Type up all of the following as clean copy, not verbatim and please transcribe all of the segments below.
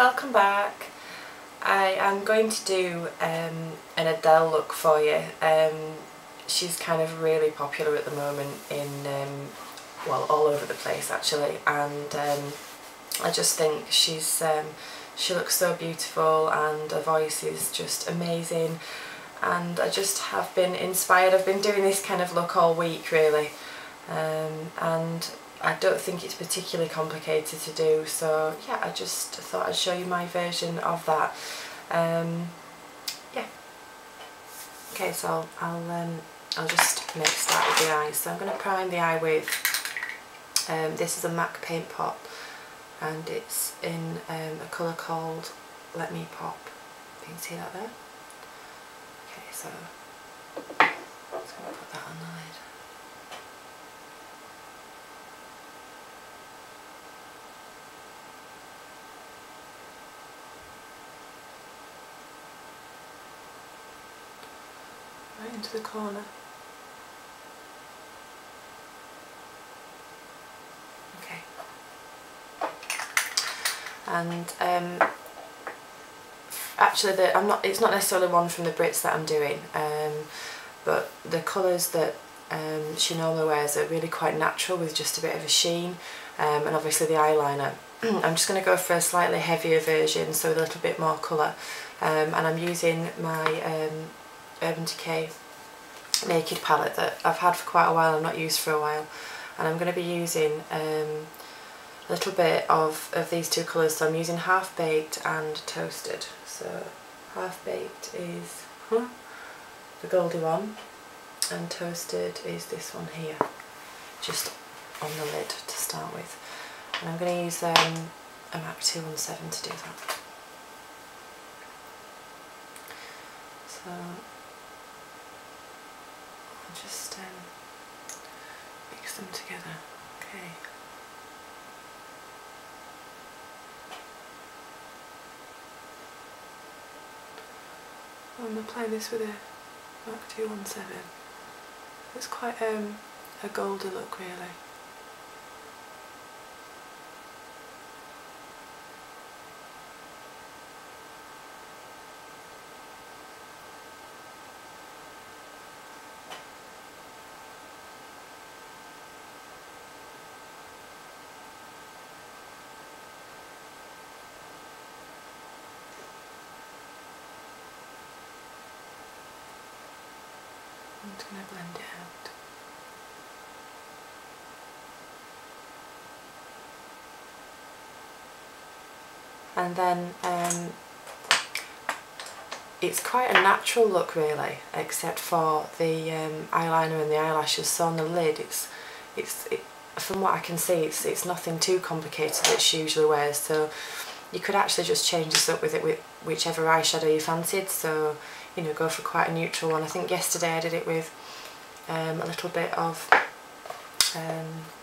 welcome back. I am going to do an Adele look for you. She's kind of really popular at the moment in, well, all over the place actually, and I just think she looks so beautiful and her voice is just amazing, and I just have been inspired. I've been doing this kind of look all week really, and I don't think it's particularly complicated to do, so yeah, I just thought I'd show you my version of that. Yeah. Okay, so I'll just start with the eyes. So I'm going to prime the eye with this is a MAC paint pot, and it's in a colour called Let Me Pop. You can see that there. Okay, so I'm just going to put that on the lid. Right into the corner. Okay. And actually, it's not necessarily one from the Brits that I'm doing, but the colours that she normally wears are really quite natural with just a bit of a sheen, and obviously the eyeliner. I'm just going to go for a slightly heavier version, so with a little bit more colour, and I'm using my Urban Decay Naked palette that I've had for quite a while and not used for a while, and I'm going to be using a little bit of these two colours. So I'm using Half Baked and Toasted. So Half Baked is the goldy one, and Toasted is this one here, just on the lid to start with. And I'm going to use a MAC 217 to do that. So I'll just mix them together. Okay. I'm applying this with a MAC 217. It's quite a goldy look really. I'm just going to blend it out. And then it's quite a natural look really, except for the eyeliner and the eyelashes. So on the lid, from what I can see, it's nothing too complicated that she usually wears. So you could actually just change this up with it with whichever eyeshadow you fancied. So, you know, go for quite a neutral one. I think yesterday I did it with a little bit of,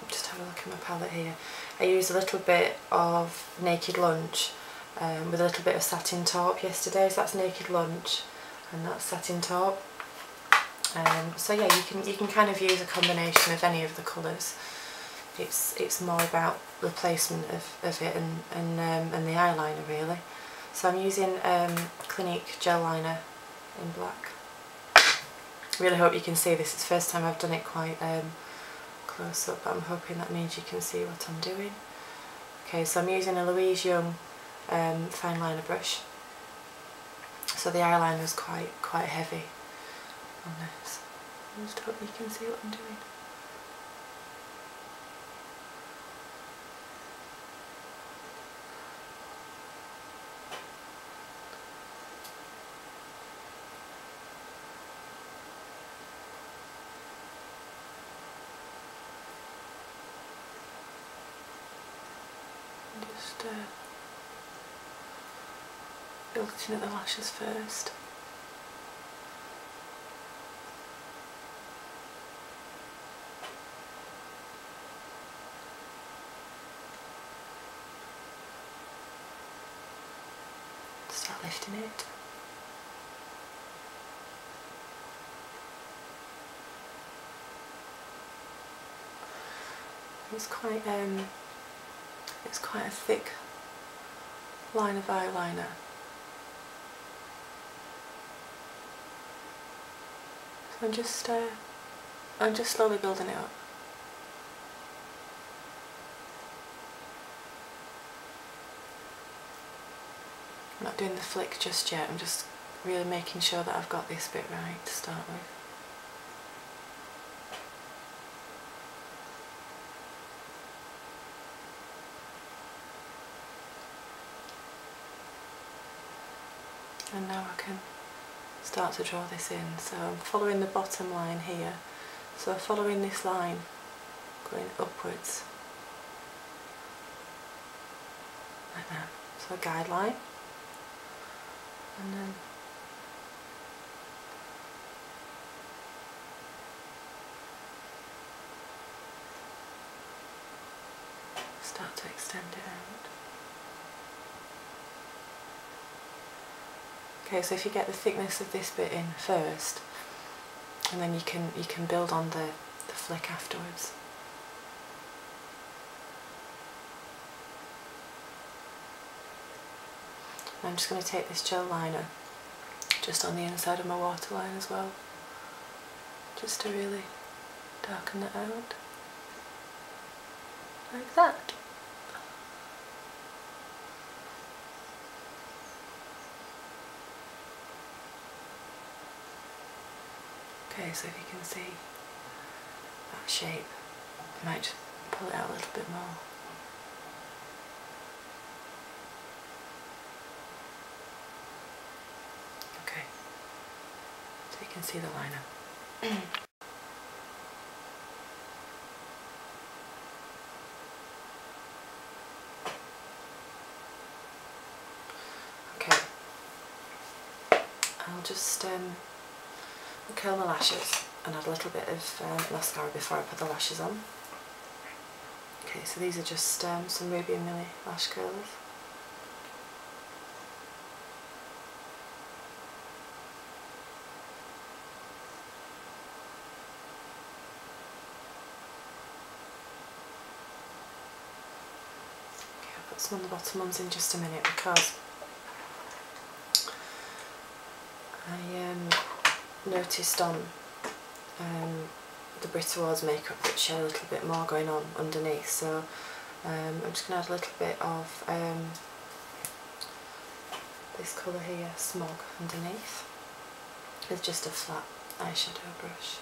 just have a look at my palette here. I used a little bit of Naked Lunch with a little bit of Satin Taupe yesterday. So that's Naked Lunch and that's Satin Taupe. So yeah, you can kind of use a combination of any of the colours. It's more about the placement of it and the eyeliner really. So I'm using Clinique gel liner in black. Really hope you can see this. It's the first time I've done it quite close up, but I'm hoping that means you can see what I'm doing. Okay, so I'm using a Louise Young fine liner brush. So the eyeliner is quite heavy on this. I just hope you can see what I'm doing. Just building at the lashes first. Start lifting it. It's quite a thick line of eyeliner. So I'm just slowly building it up. I'm not doing the flick just yet, I'm just really making sure that I've got this bit right to start with. And now I can start to draw this in. So I'm following the bottom line here. So following this line, going upwards, like that. So a guideline, and then start to extend it out. Okay, so if you get the thickness of this bit in first, and then you can build on the flick afterwards. I'm just going to take this gel liner just on the inside of my waterline as well, just to really darken it out, like that. Okay, so if you can see that shape, I might just pull it out a little bit more. Okay, so you can see the liner. Okay, I'll just curl my lashes and add a little bit of mascara before I put the lashes on. Okay, so these are just some Ruby and Millie lash curlers. Okay, I'll put some on the bottom ones in just a minute because I noticed on the Brit Awards makeup that she had a little bit more going on underneath, so I'm just going to add a little bit of this colour here, Smog, underneath with just a flat eyeshadow brush.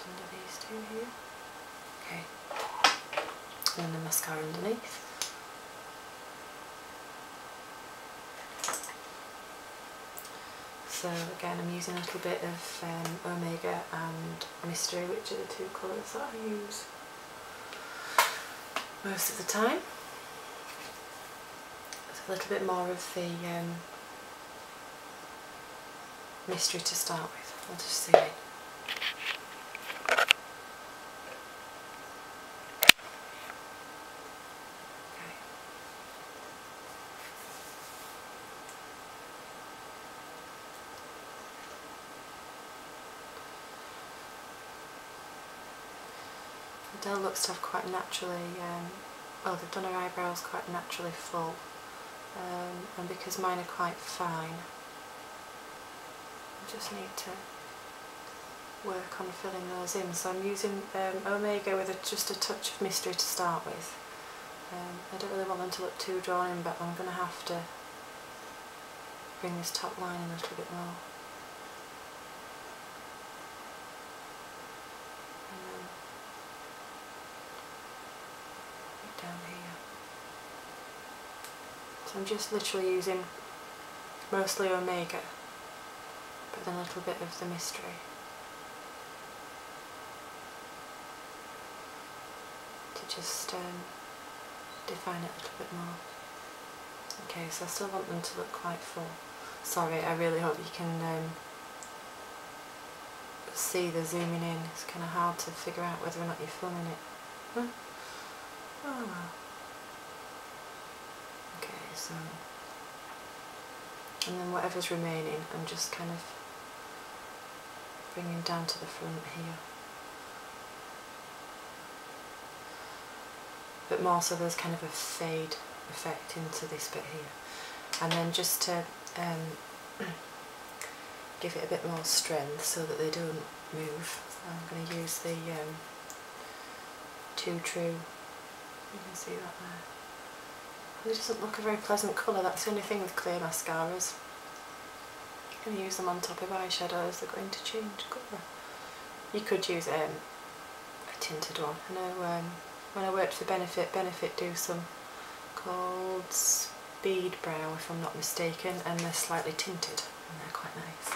Under these two here. Okay, and then the mascara underneath. So again, I'm using a little bit of Omega and Mystery, which are the two colours that I use most of the time. So a little bit more of the Mystery to start with. I'll just see it. Adele looks to have quite naturally, well, they've done her eyebrows quite naturally full, and because mine are quite fine, I just need to work on filling those in. So I'm using Omega with just a touch of Mystery to start with. I don't really want them to look too drawn in, but I'm going to have to bring this top line in a little bit more. Down here. So I'm just literally using mostly Omega, but then a little bit of the Mystery just define it a little bit more. Okay, so I still want them to look quite full. Sorry, I really hope you can see the zooming in. It's kind of hard to figure out whether or not you're filming it. Huh? Oh well. Okay, so, and then whatever's remaining, I'm just kind of bringing down to the front here. But more so there's kind of a fade effect into this bit here. And then just to give it a bit more strength so that they don't move, I'm going to use the Too True. You can see that there. It doesn't look a very pleasant colour. That's the only thing with clear mascaras. I'm going to use them on top of eyeshadows. They're going to change colour. You could use a tinted one. I know when I worked for Benefit do some called Speed Brow, if I'm not mistaken, and they're slightly tinted and they're quite nice.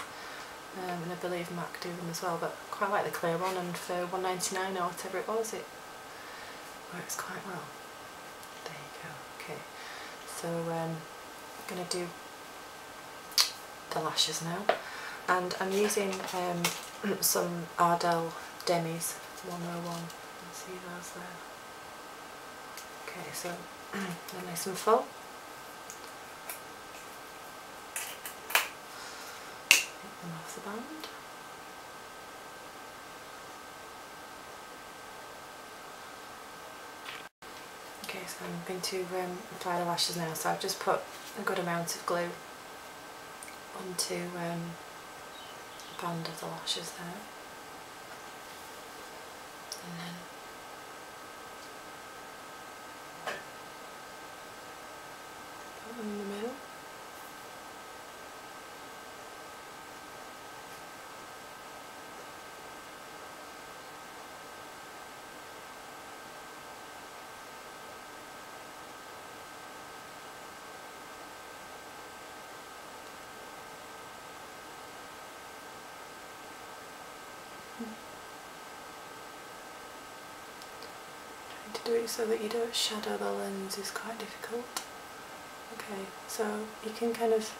And I believe MAC do them as well, but I quite like the clear one, and for $1.99 or whatever it was, it works quite well. There you go. Okay, so I'm going to do the lashes now, and I'm using some Ardell Demis 101. You see those there. Okay, so they're nice and full. Take them off the band. Okay, so I'm going to apply the lashes now. So I've just put a good amount of glue onto the band of the lashes there, and then put them in the middle. To do it so that you don't shadow the lens is quite difficult. Okay, so you can kind of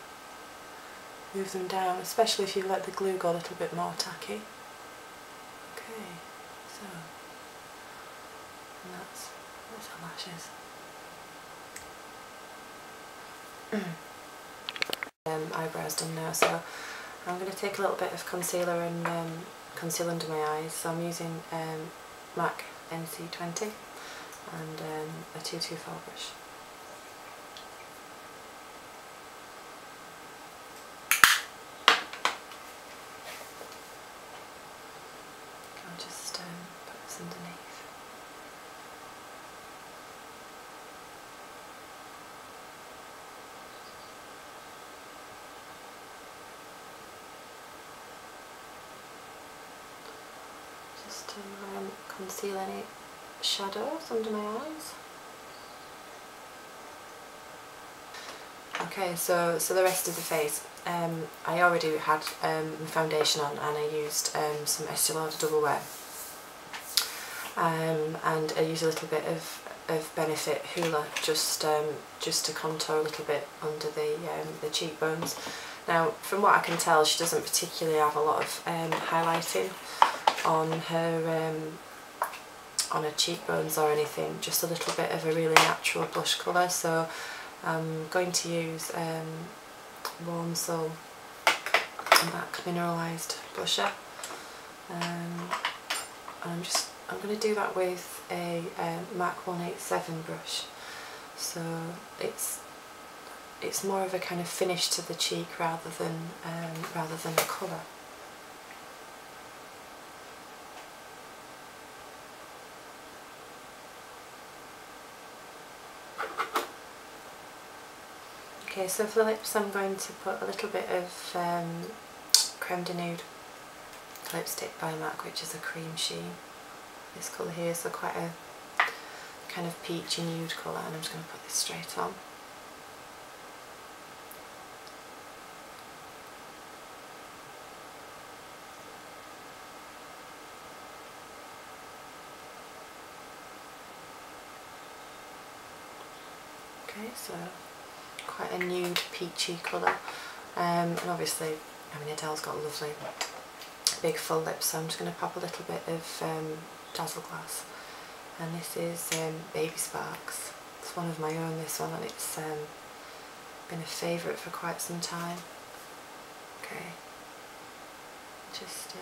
move them down, especially if you let the glue go a little bit more tacky. Okay, so, and that's our lashes. Eyebrows done now, so I'm going to take a little bit of concealer and conceal under my eyes. So I'm using MAC NC20 and a 224 brush. I'll just put this underneath. Just to conceal any shadows under my eyes. Okay, so the rest of the face, I already had my foundation on, and I used some Estee Lauder Double Wear, and I used a little bit of Benefit hoola just to contour a little bit under the cheekbones. Now, from what I can tell, she doesn't particularly have a lot of highlighting on her cheekbones or anything, just a little bit of a really natural blush colour. So I'm going to use Warm Soul MAC Mineralised Blusher, and I'm going to do that with a MAC 187 brush. So it's more of a kind of finish to the cheek rather than a colour. Okay, so for the lips I'm going to put a little bit of Creme de Nude lipstick by MAC, which is a cream sheen. This colour here, so quite a kind of peachy nude colour, and I'm just going to put this straight on. Okay, so quite a nude peachy colour, and obviously, I mean, Adele's got lovely big full lips, so I'm just going to pop a little bit of Dazzle Glass, and this is Babysparks. It's one of my own, this one, and it's been a favourite for quite some time. Okay, just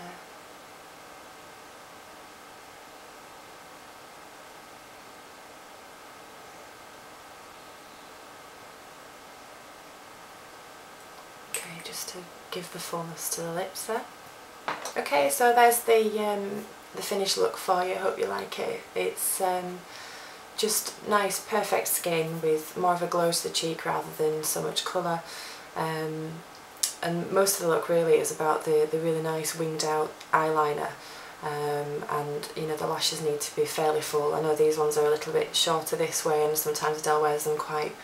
okay, just to give the fullness to the lips there. Okay, so there's the finished look for you. Hope you like it. It's just nice, perfect skin with more of a glow to the cheek rather than so much colour. And most of the look really is about the really nice winged out eyeliner, and you know, the lashes need to be fairly full. I know these ones are a little bit shorter this way, and sometimes Adele wears them quite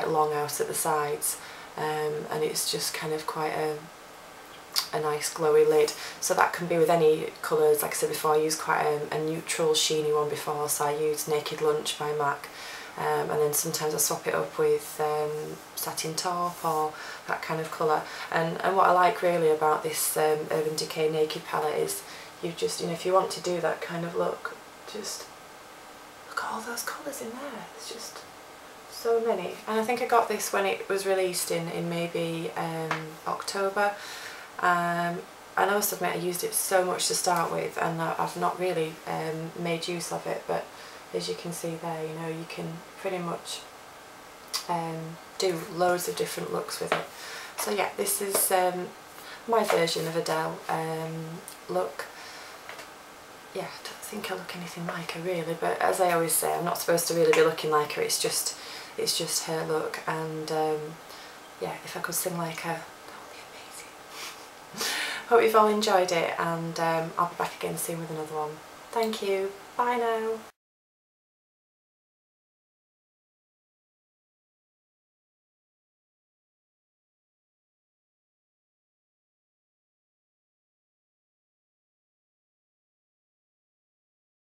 long out at the sides, and it's just kind of quite a nice glowy lid. So that can be with any colours. Like I said before, I used quite a neutral sheeny one before, so I used Naked Lunch by MAC, and then sometimes I swap it up with Satin Taupe or that kind of colour. And what I like really about this Urban Decay Naked palette is you just, you know, if you want to do that kind of look, just look at all those colours in there. It's just so many. And I think I got this when it was released in maybe October. I must admit I used it so much to start with, and I've not really made use of it, but as you can see there, you know, you can pretty much do loads of different looks with it. So yeah, this is my version of Adele look. Yeah, I don't think I look anything like her really, but as I always say, I'm not supposed to really be looking like her, it's just her look, and yeah, if I could sing like her, that would be amazing. Hope you've all enjoyed it, and I'll be back again soon with another one. Thank you, bye now.